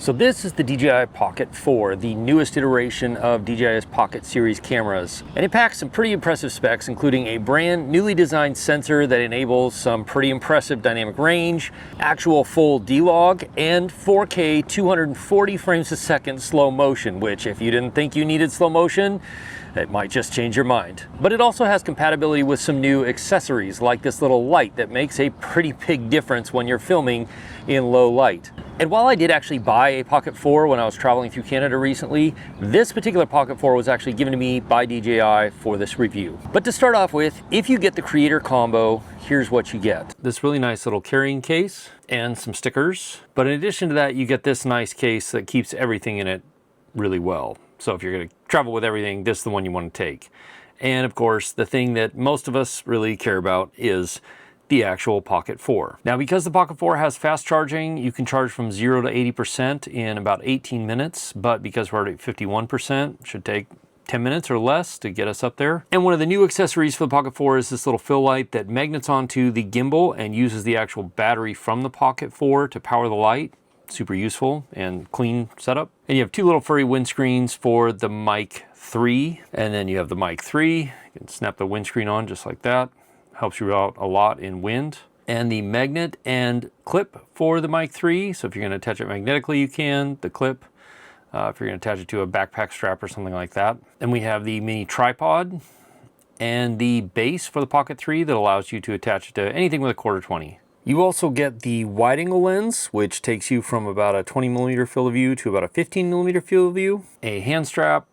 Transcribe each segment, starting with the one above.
So this is the DJI Pocket 4, the newest iteration of DJI's Pocket series cameras. And it packs some pretty impressive specs, including a brand newly designed sensor that enables some pretty impressive dynamic range, actual full DLog, and 4K 240 frames a second slow motion, which if you didn't think you needed slow motion, it might just change your mind. But it also has compatibility with some new accessories like this little light that makes a pretty big difference when you're filming in low light. And while I did actually buy a Pocket 4 when I was traveling through Canada recently, this particular Pocket 4 was actually given to me by DJI for this review. But to start off with, if you get the Creator Combo, here's what you get. This really nice little carrying case and some stickers. But in addition to that, you get this nice case that keeps everything in it really well. So if you're going to travel with everything, this is the one you want to take. And of course, the thing that most of us really care about is the actual Pocket 4. Now, because the Pocket 4 has fast charging, you can charge from 0 to 80% in about 18 minutes, but because we're already at 51%, it should take 10 minutes or less to get us up there. And one of the new accessories for the Pocket 4 is this little fill light that magnets onto the gimbal and uses the actual battery from the Pocket 4 to power the light. Super useful and clean setup. And you have two little furry windscreens for the Mic 3, and then you have the Mic 3. You can snap the windscreen on just like that. Helps you out a lot in wind. And the magnet and clip for the Mic 3. So if you're going to attach it magnetically, you can. The clip, if you're going to attach it to a backpack strap or something like that. And we have the mini tripod and the base for the Pocket 3 that allows you to attach it to anything with a 1/4-20. You also get the wide angle lens, which takes you from about a 20mm field of view to about a 15mm field of view. A hand strap.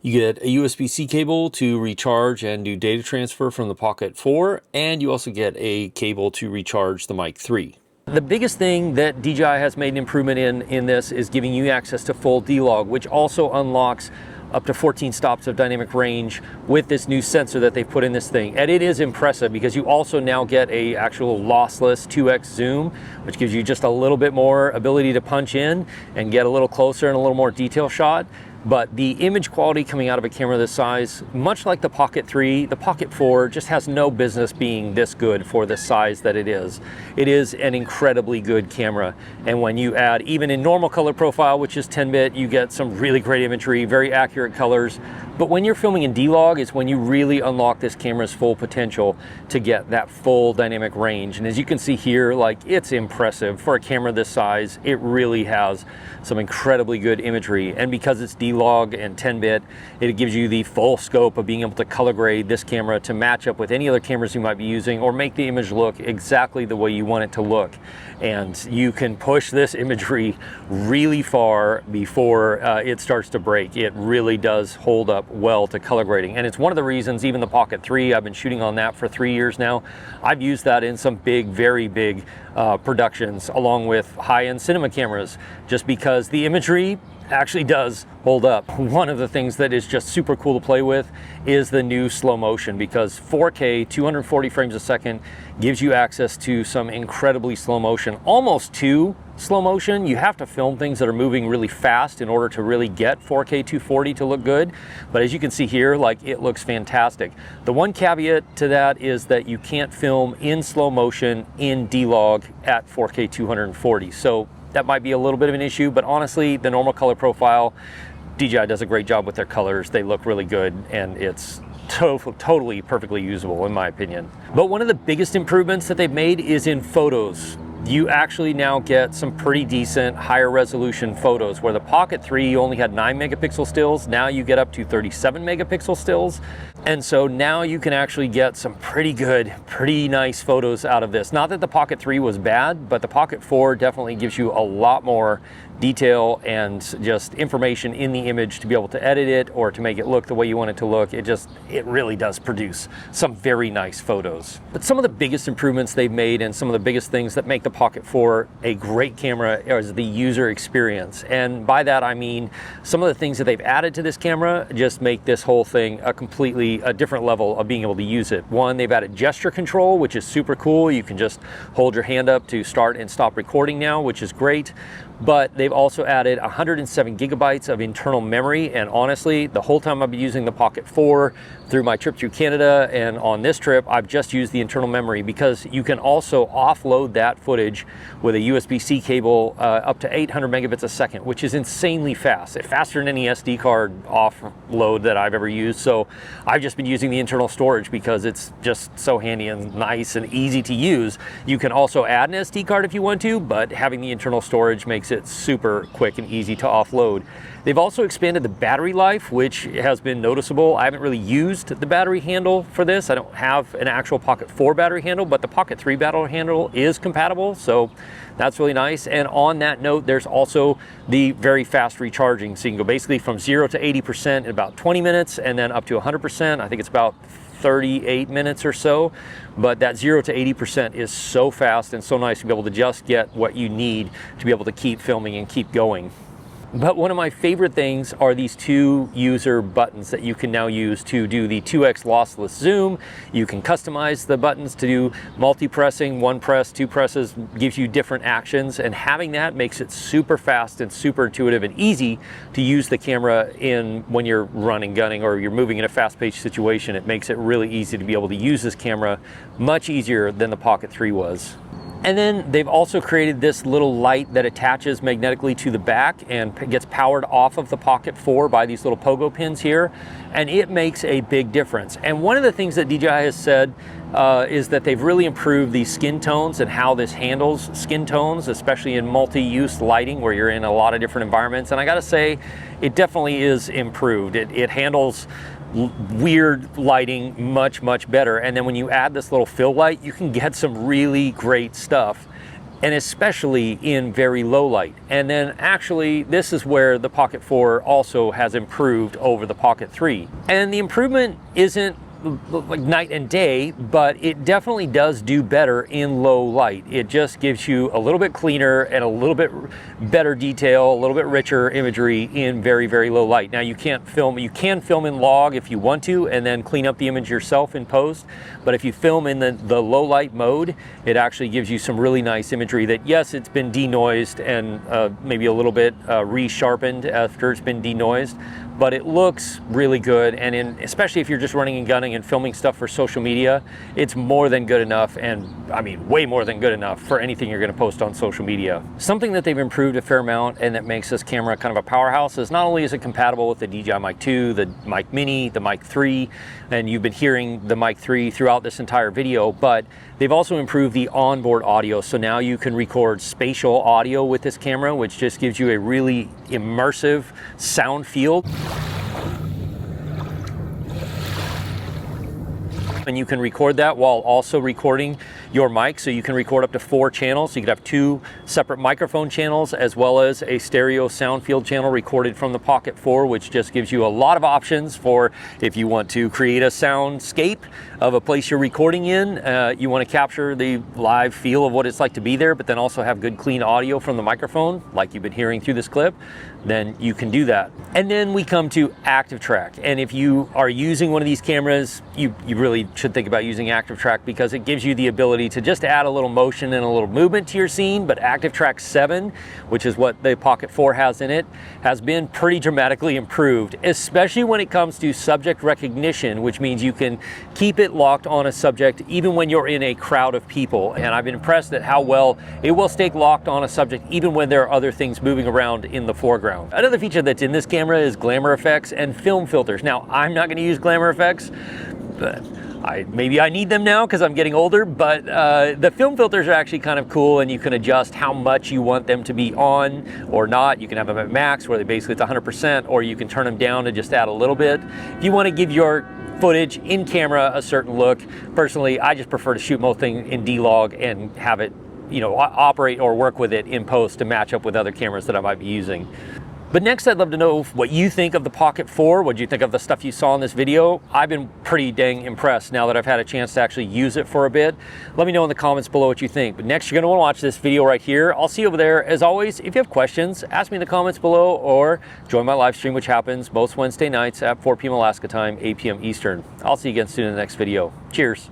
You get a USB-C cable to recharge and do data transfer from the Pocket 4, and you also get a cable to recharge the Mic 3. The biggest thing that DJI has made an improvement in this is giving you access to full DLog, which also unlocks up to 14 stops of dynamic range with this new sensor that they put in this thing. And it is impressive because you also now get a actual lossless 2x zoom, which gives you just a little bit more ability to punch in and get a little closer and a little more detail shot. But the image quality coming out of a camera this size, much like the Pocket 3, the Pocket 4 just has no business being this good for the size that it is. It is an incredibly good camera. And when you add, even in normal color profile, which is 10-bit, you get some really great imagery, very accurate colors. But when you're filming in DLog is when you really unlock this camera's full potential to get that full dynamic range. And as you can see here, like, it's impressive. For a camera this size, it really has some incredibly good imagery. And because it's DLog and 10-bit, it gives you the full scope of being able to color grade this camera to match up with any other cameras you might be using or make the image look exactly the way you want it to look. And you can push this imagery really far before it starts to break. It really does hold up well to color grading. And it's one of the reasons even the Pocket 3, I've been shooting on that for 3 years now. I've used that in some big, very big productions along with high-end cinema cameras, just because the imagery actually does hold up. One of the things that is just super cool to play with is the new slow motion, because 4K 240 frames a second gives you access to some incredibly slow motion, almost to slow motion. You have to film things that are moving really fast in order to really get 4K 240 to look good. But as you can see here, like, it looks fantastic. The one caveat to that is that you can't film in slow motion in DLog at 4K 240. So that might be a little bit of an issue, but honestly, the normal color profile, DJI does a great job with their colors. They look really good, and it's totally perfectly usable in my opinion. But one of the biggest improvements that they've made is in photos. You actually now get some pretty decent higher resolution photos, where the Pocket 3 you only had 9 megapixel stills. Now you get up to 37 megapixel stills. And so now you can actually get some pretty good, pretty nice photos out of this. Not that the Pocket 3 was bad, but the Pocket 4 definitely gives you a lot more detail and just information in the image to be able to edit it or to make it look the way you want it to look. It really does produce some very nice photos. But some of the biggest improvements they've made and some of the biggest things that make the Pocket 4 a great camera is the user experience. And by that I mean some of the things that they've added to this camera just make this whole thing a different level of being able to use it. One, they've added gesture control, which is super cool. You can just hold your hand up to start and stop recording now, which is great. but they've also added 107 gigabytes of internal memory. And honestly, the whole time I've been using the Pocket 4 through my trip through Canada and on this trip, I've just used the internal memory, because you can also offload that footage with a USB-C cable up to 800 megabits a second, which is insanely fast. It's faster than any SD card offload that I've ever used. So I've just been using the internal storage because it's just so handy and nice and easy to use. You can also add an SD card if you want to, but having the internal storage makes it super quick and easy to offload. They've also expanded the battery life, which has been noticeable. I haven't really used the battery handle for this. I don't have an actual Pocket 4 battery handle, but the Pocket 3 battery handle is compatible, so that's really nice. And on that note, there's also the very fast recharging. So you can go basically from 0 to 80% in about 20 minutes, and then up to 100%. I think it's about 38 minutes or so, but that 0 to 80% is so fast and so nice to be able to just get what you need to be able to keep filming and keep going. But one of my favorite things are these two user buttons that you can now use to do the 2x lossless zoom. You can customize the buttons to do multi-pressing, one press, two presses, gives you different actions, and having that makes it super fast and super intuitive and easy to use the camera in when you're running, gunning, or you're moving in a fast-paced situation. It makes it really easy to be able to use this camera, much easier than the Pocket 3 was. And then they've also created this little light that attaches magnetically to the back and gets powered off of the Pocket 4 by these little pogo pins here, and it makes a big difference. And one of the things that DJI has said is that they've really improved the skin tones and how this handles skin tones, especially in multi-use lighting where you're in a lot of different environments. And I gotta say, it definitely is improved. It handles weird lighting much better, and then when you add this little fill light, you can get some really great stuff, and especially in very low light. And then actually this is where the Pocket 4 also has improved over the Pocket 3, and the improvement isn't like night and day, but it definitely does do better in low light. It just gives you a little bit cleaner and a little bit better detail, a little bit richer imagery in very low light. Now you can film in log if you want to, and then clean up the image yourself in post. But if you film in the low light mode, it actually gives you some really nice imagery that, yes, it's been denoised and maybe a little bit resharpened after it's been denoised, but it looks really good. And especially if you're just running and gunning and filming stuff for social media, it's more than good enough, and I mean way more than good enough for anything you're going to post on social media. Something that they've improved a fair amount and that makes this camera kind of a powerhouse is not only is it compatible with the DJI Mic 2, the Mic Mini, the Mic 3, and you've been hearing the Mic 3 throughout this entire video, but they've also improved the onboard audio. So now you can record spatial audio with this camera, which just gives you a really immersive sound field. And you can record that while also recording your mic. So you can record up to 4 channels. So you could have 2 separate microphone channels as well as a stereo sound field channel recorded from the Pocket 4, which just gives you a lot of options for if you want to create a soundscape of a place you're recording in. You want to capture the live feel of what it's like to be there, but then also have good clean audio from the microphone like you've been hearing through this clip, then you can do that. And then we come to Active Track. And if you are using one of these cameras, you really should think about using Active Track, because it gives you the ability to just add a little motion and a little movement to your scene. But Active Track 7, which is what the Pocket 4 has in it, has been pretty dramatically improved, especially when it comes to subject recognition, which means you can keep it locked on a subject even when you're in a crowd of people. And I've been impressed at how well it will stay locked on a subject even when there are other things moving around in the foreground. Another feature that's in this camera is glamor effects and film filters. Now, I'm not going to use glamor effects, but maybe I need them now because I'm getting older, but the film filters are actually kind of cool, and you can adjust how much you want them to be on or not. You can have them at max, where they basically it's 100%, or you can turn them down and just add a little bit. If you want to give your footage in camera a certain look, personally, I just prefer to shoot most things in DLog and have it, you know, operate or work with it in post to match up with other cameras that I might be using. But next, I'd love to know what you think of the Pocket 4. What do you think of the stuff you saw in this video? I've been pretty dang impressed now that I've had a chance to actually use it for a bit. Let me know in the comments below what you think. But next, you're gonna wanna watch this video right here. I'll see you over there. As always, if you have questions, ask me in the comments below, or join my live stream, which happens most Wednesday nights at 4 p.m. Alaska time, 8 p.m. Eastern. I'll see you again soon in the next video. Cheers.